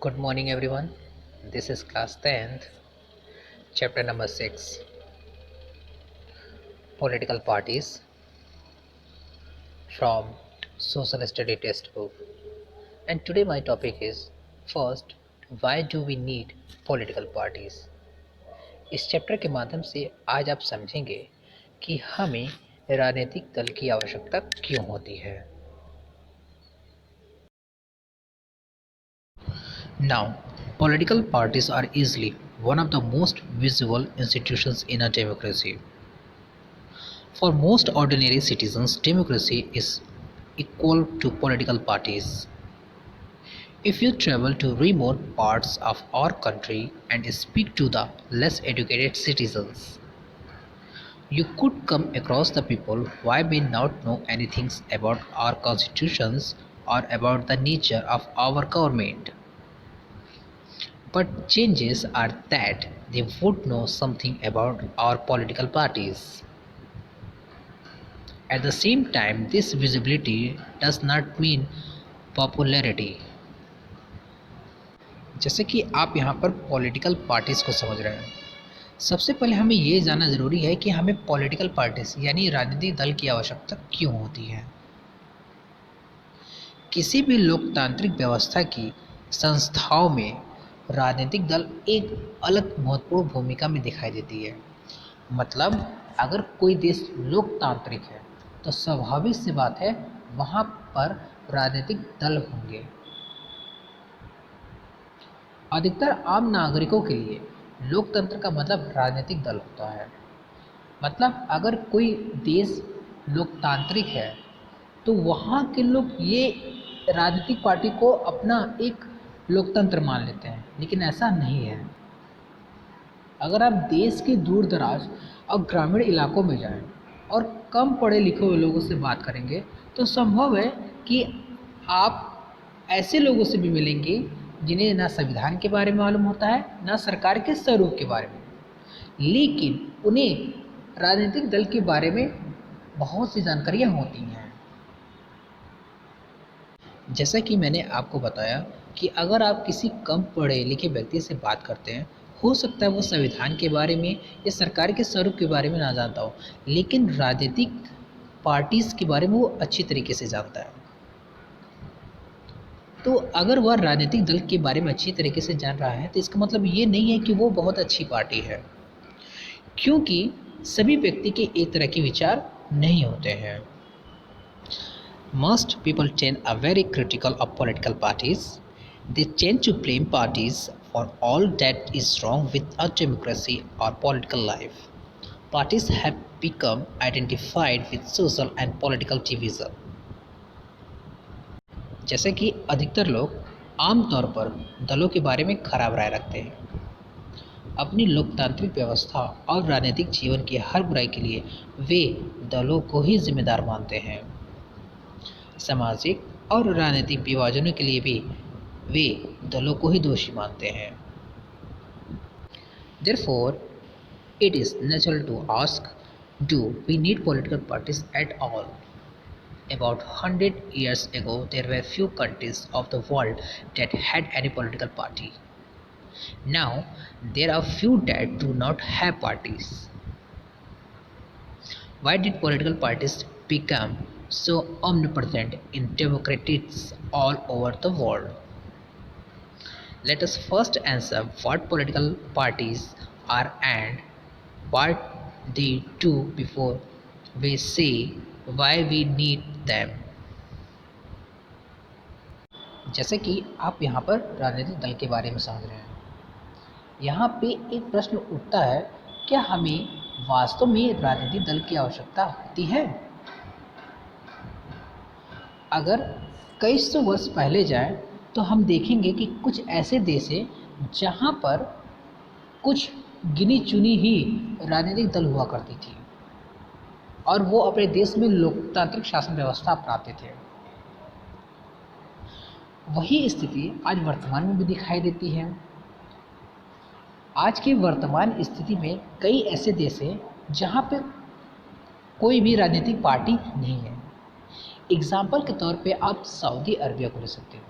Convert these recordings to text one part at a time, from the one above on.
Good morning, everyone. This is class 10th, chapter number 6, Political Parties, from Social Study Textbook. And today, my topic is first, why do we need political parties? इस chapter के माध्यम से आज आप समझेंगे कि हमें राजनीतिक दल की आवश्यकता क्यों होती है। Now, political parties are easily one of the most visible institutions in a democracy. For most ordinary citizens, democracy is equal to political parties. If you travel to remote parts of our country and speak to the less educated citizens, you could come across the people who may not know anything about our constitutions or about the nature of our government. But changes are that they would know something about our political parties. At the same time, this visibility does not mean popularity. जैसे कि आप यहाँ पर political parties को समझ रहे हैं। सबसे पहले हमें ये जानना ज़रूरी है कि हमें पॉलिटिकल पार्टीज़ यानी राजनीतिक दल की आवश्यकता क्यों होती है। किसी भी लोकतांत्रिक व्यवस्था की संस्थाओं में राजनीतिक दल एक अलग महत्वपूर्ण भूमिका में दिखाई देती है। मतलब अगर कोई देश लोकतांत्रिक है तो स्वाभाविक सी बात है वहाँ पर राजनीतिक दल होंगे। अधिकतर आम नागरिकों के लिए लोकतंत्र का मतलब राजनीतिक दल होता है। मतलब अगर कोई देश लोकतांत्रिक है तो वहाँ के लोग ये राजनीतिक पार्टी को अपना एक लोकतंत्र मान लेते हैं, लेकिन ऐसा नहीं है। अगर आप देश के दूर दराज और ग्रामीण इलाकों में जाएं और कम पढ़े लिखे हुए लोगों से बात करेंगे तो संभव है कि आप ऐसे लोगों से भी मिलेंगे जिन्हें ना संविधान के बारे में मालूम होता है ना सरकार के स्वरूप के बारे में, लेकिन उन्हें राजनीतिक दल के बारे में बहुत सी जानकारियाँ होती हैं। जैसा कि मैंने आपको बताया कि अगर आप किसी कम पढ़े लिखे व्यक्ति से बात करते हैं, हो सकता है वो संविधान के बारे में या सरकार के स्वरूप के बारे में ना जानता हो, लेकिन राजनीतिक पार्टीज़ के बारे में वो अच्छी तरीके से जानता है। तो अगर वह राजनीतिक दल के बारे में अच्छी तरीके से जान रहा है तो इसका मतलब ये नहीं है कि वो बहुत अच्छी पार्टी है, क्योंकि सभी व्यक्ति के एक तरह के विचार नहीं होते हैं। Most people tend are very critical of political parties. They tend to blame parties for all that is wrong with our democracy or political life. Parties have become identified with social and political division. जैसे कि अधिकतर लोग आमतौर पर दलों के बारे में खराब राय रखते हैं। अपनी लोकतांत्रिक व्यवस्था और राजनीतिक जीवन की हर बुराई के लिए वे दलों को ही जिम्मेदार मानते हैं। सामाजिक और राजनीतिक विभाजनों के लिए भी वे दलों को ही दोषी मानते हैं। Therefore, it is natural to ask, do we need political parties at all? About 100 years ago, there were few countries of the world that had any political party. Now, there are few that do not have parties. Why did political parties become so omnipresent in democracies all over the world? Let us first answer what political parties are and what they do before we say why we need them. जैसे कि आप यहाँ पर राजनीतिक दल के बारे में समझ रहे हैं, यहाँ पे एक प्रश्न उठता है, क्या हमें वास्तव में राजनीतिक दल की आवश्यकता होती है? अगर कई सौ वर्ष पहले जाएं तो हम देखेंगे कि कुछ ऐसे देश हैं जहाँ पर कुछ गिनी चुनी ही राजनीतिक दल हुआ करती थी और वो अपने देश में लोकतांत्रिक शासन व्यवस्था अपनाते थे। वही स्थिति आज वर्तमान में भी दिखाई देती है। आज की वर्तमान स्थिति में कई ऐसे देश हैं जहाँ पे कोई भी राजनीतिक पार्टी नहीं है। एग्जाम्पल के तौर पे आप सऊदी अरबिया को ले सकते हो।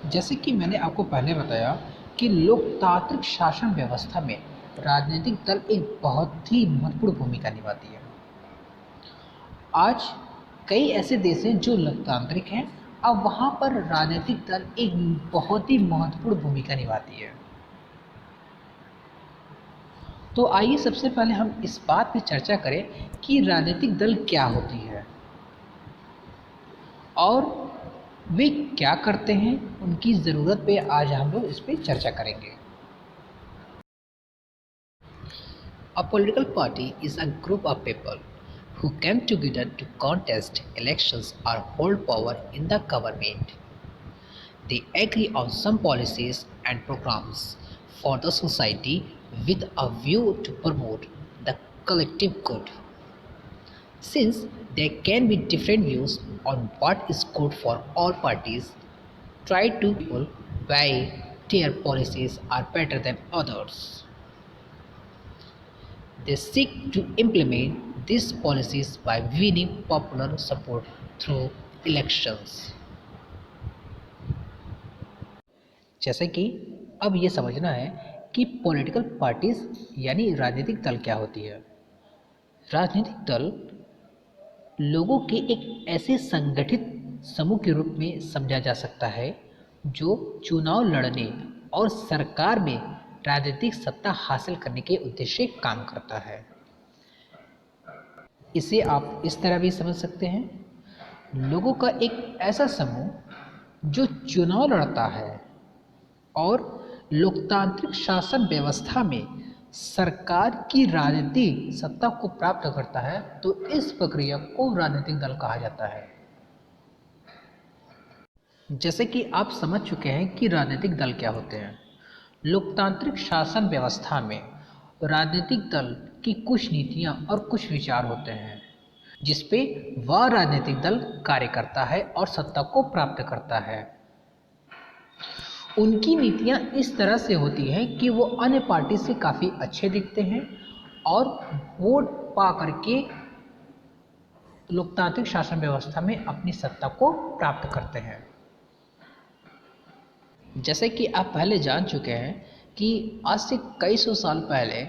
जैसे कि मैंने आपको पहले बताया कि लोकतांत्रिक शासन व्यवस्था में राजनीतिक दल एक बहुत ही महत्वपूर्ण भूमिका निभाती है। आज कई ऐसे देश हैं जो लोकतांत्रिक हैं, अब वहाँ पर राजनीतिक दल एक बहुत ही महत्वपूर्ण भूमिका निभाती है। तो आइए सबसे पहले हम इस बात पे चर्चा करें कि राजनीतिक दल क्या होती है और वे क्या करते हैं, उनकी ज़रूरत पे आज हम लोग इस पे चर्चा करेंगे। A political party is a group of people who come together to contest elections or hold power in the government. They agree on some policies and programs for the society with a view to promote the collective good. Since there can be different views on what is good for all parties, try to people why their policies are better than others. They seek to implement these policies by winning popular support through elections. जैसे कि अब ये समझना है कि political parties यानी राजनीतिक दल क्या होती है। राजनीतिक दल लोगों के एक ऐसे संगठित समूह के रूप में समझा जा सकता है जो चुनाव लड़ने और सरकार में राजनीतिक सत्ता हासिल करने के उद्देश्य से काम करता है। इसे आप इस तरह भी समझ सकते हैं, लोगों का एक ऐसा समूह जो चुनाव लड़ता है और लोकतांत्रिक शासन व्यवस्था में सरकार की राजनीतिक सत्ता को प्राप्त करता है, तो इस प्रक्रिया को राजनीतिक दल कहा जाता है। जैसे कि आप समझ चुके हैं कि राजनीतिक दल क्या होते हैं। लोकतांत्रिक शासन व्यवस्था में राजनीतिक दल की कुछ नीतियां और कुछ विचार होते हैं जिस पे वह राजनीतिक दल कार्य करता है और सत्ता को प्राप्त करता है। उनकी नीतियां इस तरह से होती हैं कि वो अन्य पार्टी से काफ़ी अच्छे दिखते हैं और वोट पा करके लोकतांत्रिक शासन व्यवस्था में अपनी सत्ता को प्राप्त करते हैं। जैसे कि आप पहले जान चुके हैं कि आज से कई सौ साल पहले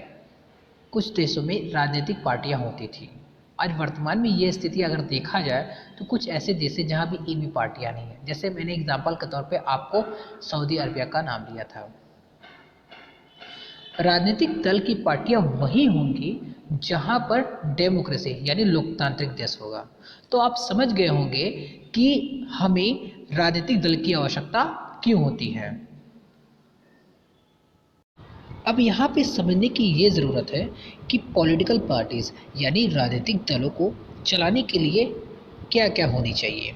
कुछ देशों में राजनीतिक पार्टियां होती थी। आज वर्तमान में ये स्थिति अगर देखा जाए तो कुछ ऐसे देश हैं जहाँ भी एक भी पार्टियां नहीं है। जैसे मैंने एग्जाम्पल के तौर पे आपको सऊदी अरबिया का नाम लिया था। राजनीतिक दल की पार्टियां वही होंगी जहाँ पर डेमोक्रेसी यानी लोकतांत्रिक देश होगा। तो आप समझ गए होंगे कि हमें राजनीतिक दल की आवश्यकता क्यों होती है। अब यहाँ पे समझने की ये ज़रूरत है कि पॉलिटिकल पार्टीज़ यानी राजनीतिक दलों को चलाने के लिए क्या क्या होनी चाहिए।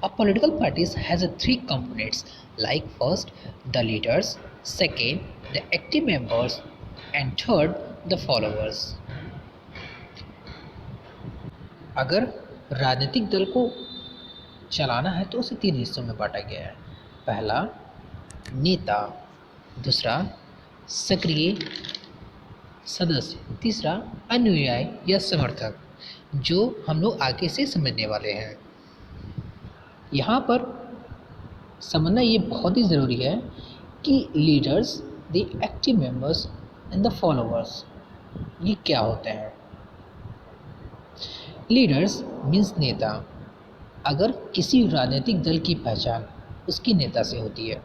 अब political parties has three components like first the leaders, second the active members and third the followers. अगर राजनीतिक दल को चलाना है तो उसे तीन हिस्सों में बांटा गया है। पहला नेता, दूसरा सक्रिय सदस्य, तीसरा अनुयायी या समर्थक, जो हम लोग आगे से समझने वाले हैं। यहाँ पर समझना ये बहुत ही ज़रूरी है कि leaders, the active members and the followers ये क्या होते हैं। लीडर्स मीन्स नेता। अगर किसी राजनीतिक दल की पहचान उसकी नेता से होती है।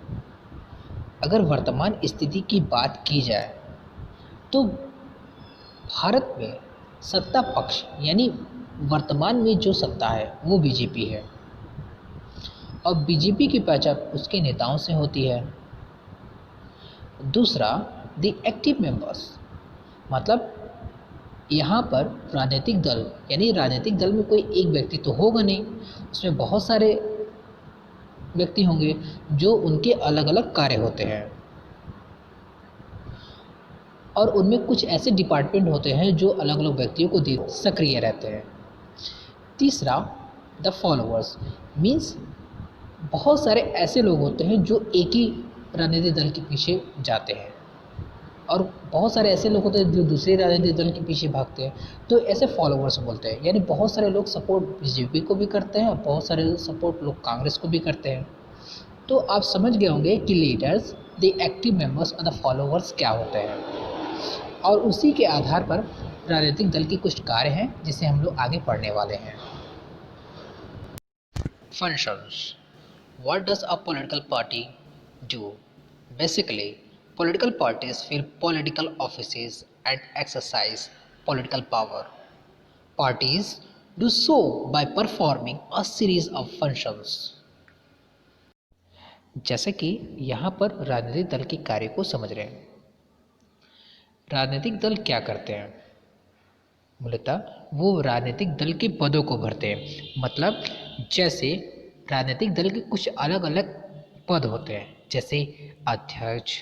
अगर वर्तमान स्थिति की बात की जाए तो भारत में सत्ता पक्ष यानी वर्तमान में जो सत्ता है वो बीजेपी है और बीजेपी की पहचान उसके नेताओं से होती है। दूसरा द एक्टिव मेंबर्स, मतलब यहाँ पर राजनीतिक दल यानी राजनीतिक दल में कोई एक व्यक्ति तो होगा नहीं, उसमें बहुत सारे व्यक्ति होंगे जो उनके अलग अलग कार्य होते हैं और उनमें कुछ ऐसे डिपार्टमेंट होते हैं जो अलग अलग व्यक्तियों को सक्रिय रहते हैं। तीसरा द फॉलोअर्स मीन्स बहुत सारे ऐसे लोग होते हैं जो एक ही राजनीतिक दल के पीछे जाते हैं और बहुत सारे ऐसे लोग होते हैं जो दूसरे राजनीतिक दल के पीछे भागते हैं, तो ऐसे फॉलोअर्स बोलते हैं। यानी बहुत सारे लोग सपोर्ट बीजेपी को भी करते हैं और बहुत सारे सपोर्ट लोग कांग्रेस को भी करते हैं। तो आप समझ गए होंगे कि लीडर्स, द एक्टिव मेंबर्स और द फॉलोअर्स क्या होते हैं, और उसी के आधार पर राजनीतिक दल के कुछ कार्य हैं जिसे हम लोग आगे पढ़ने वाले हैं। Functions. What does a political party do? Basically, political parties fill political offices and exercise political power. Parties do so by performing a series of functions. जैसे कि यहाँ पर राजनीतिक दल के कार्य को समझ रहे हैं। राजनीतिक दल क्या करते हैं? मूलतः वो राजनीतिक दल के पदों को भरते हैं। मतलब जैसे राजनीतिक दल के कुछ अलग अलग पद होते हैं, जैसे अध्यक्ष,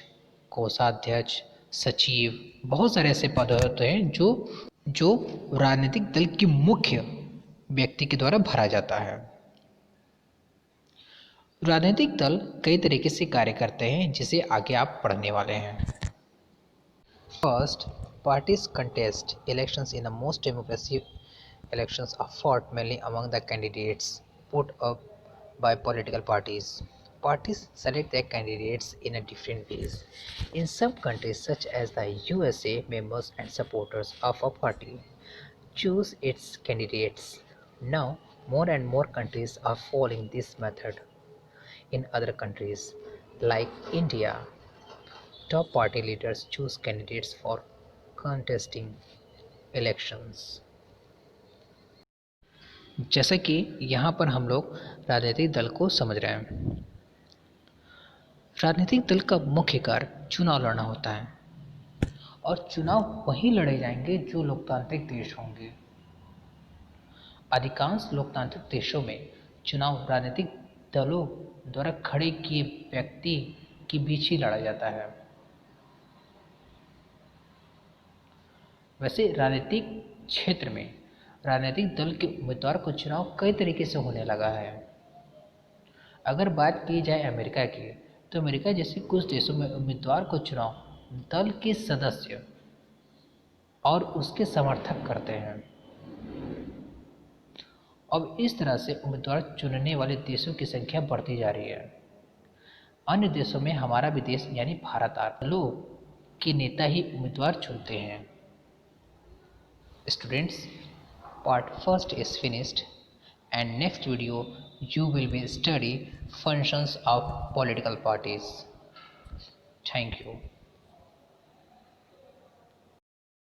कोषाध्यक्ष, सचिव, बहुत सारे ऐसे पद होते हैं जो राजनीतिक दल के मुख्य व्यक्ति के द्वारा भरा जाता है। राजनीतिक दल कई तरीके से कार्य करते हैं जिसे आगे आप पढ़ने वाले हैं। First, parties contest elections in the most democratic elections are fought mainly among the candidates put up by political parties. Parties select their candidates in a different ways. In some countries such as the USA, members and supporters of a party choose its candidates. Now, more and more countries are following this method. In other countries like India, top party leaders choose candidates for contesting elections. जैसे कि यहाँ पर हम लोग राजनीतिक दल को समझ रहे हैं। राजनीतिक दल का मुख्य कार्य चुनाव लड़ना होता है, और चुनाव वहीं लड़े जाएंगे जो लोकतांत्रिक देश होंगे। अधिकांश लोकतांत्रिक देशों में चुनाव राजनीतिक दलों द्वारा खड़े किए व्यक्ति के बीच ही लड़ा जाता है। वैसे राजनीतिक क्षेत्र में राजनीतिक दल के उम्मीदवार का चुनाव कई तरीके से होने लगा है। अगर बात की जाए अमेरिका की, तो अमेरिका जैसे कुछ देशों में उम्मीदवार को चुनाव दल के सदस्य और उसके समर्थक करते हैं। अब इस तरह से उम्मीदवार चुनने वाले देशों की संख्या बढ़ती जा रही है। अन्य देशों में हमारा भी देश यानी भारत दलों के नेता ही उम्मीदवार चुनते हैं। Students, part first is finished, and next video you will be study functions of political parties. Thank you.